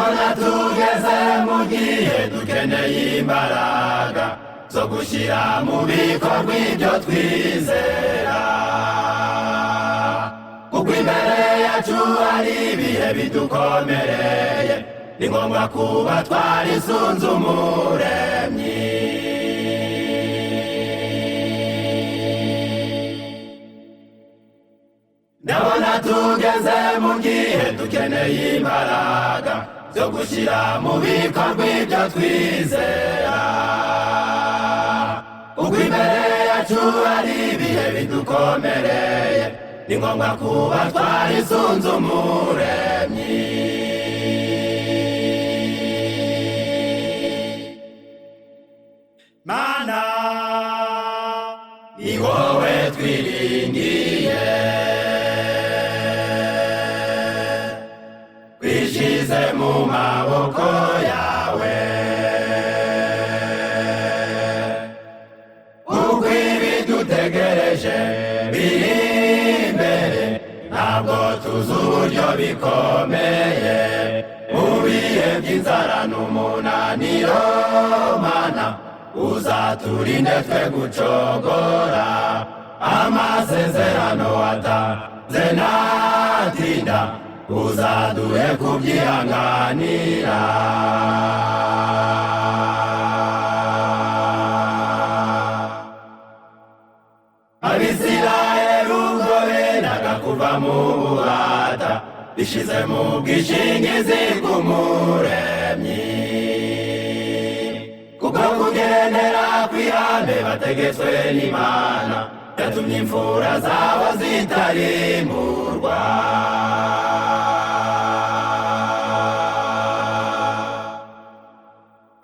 ndabona tugeze mu gihe dukeneye imbaraga zo gushyira mu bikorwa ibyo twizera, kuko imbere yacu hari ibihe bidukomereye, ni ngombwa kuba twarisunze umuremyi. Ndabona tugeze mu gihe dukeneye imbaraga zo gushyira mu bikorwa ibyo twizera, kuko imbere yacu hari ibihe bidukomereye, ni ngombwa kuba twarisunze umuremyi. Mana, ni wowe twiringiye, twishize mu maboko yawe, kuko ibidutegereje biri imbere ntabwo tuzi uburyo bikomeye, mu bihe by'inzara n'umunaniro. Mana, uzaturinde twe gucogora, amasezerano watanze ntatinda, uzaduhe kubyihanganira. Abisirayeli ubwo bendaga kuva mu bubata, bishize mu bwishingizi bw'umuremyi, kubwo kugendera kw'ihame bategetswe n'Imana, yatumye imfura zabo zitarimburwa.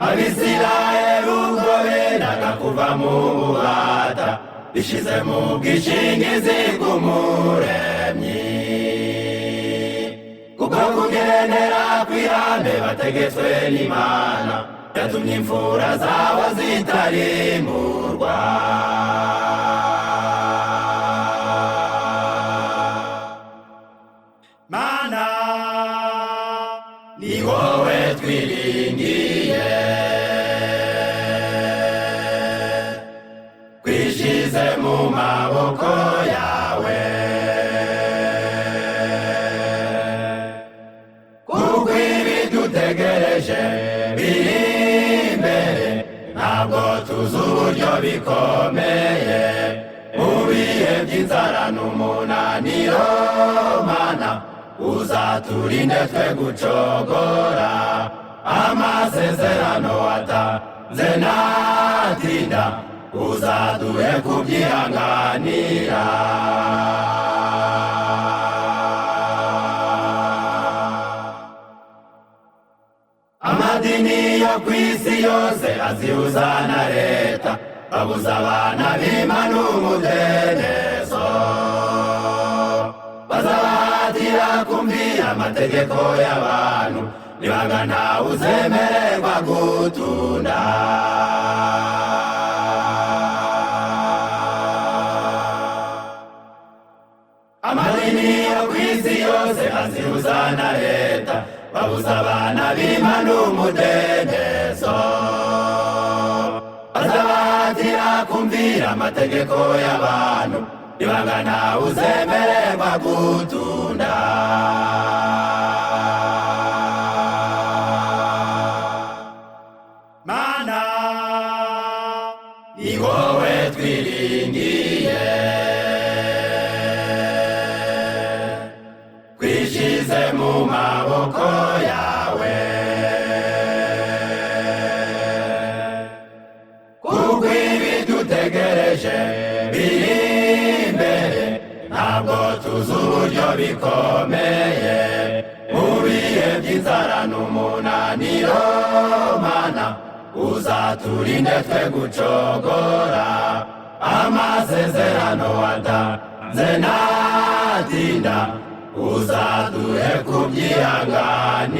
Abisirayeli ubwo bendaga kuva mu bubata, bishize mu bwishingizi bw'umuremyi, kubwo kugendera kw'ihame bategetswe n'Imana, yatumye imfura zabo zitarimburwa. Mana, ni wowe twiringiye, twishize mu maboko yawe, kuko ibidutegereje biri imbere ntabwo tuzi uburyo bikomeye, mu bihe by'inzara n'umunaniro. Mana, uzaturinde twe gucogora, amasezerano watanze ntatinda, uzaduhe kubyihanganira. Amadini yo kw'isi yose azihuza na leta, babuza abana b'Imana umudendezo, bazabahatira kumvira amategeko y'abantu, nibanga ntawe uzemererwa gutunda. Amadini yo kw'isi yose azihuza na leta, babuza abana b'Imana umudendezo, bazabahatira kumvira amategeko y'abantu, nibanga ntawe uzemererwa gutunda. Mana, ni wowe twiringiye, twishize mu maboko yawe, kuko ibidutegereje biri imbere ntabwo tuzi uburyo bikomeye, mu bihe by'inzara n'umunaniro. Mana, uzaturinde twe gucogora, amasezerano watanze ntatinda, uzaduhe kubyihanganira.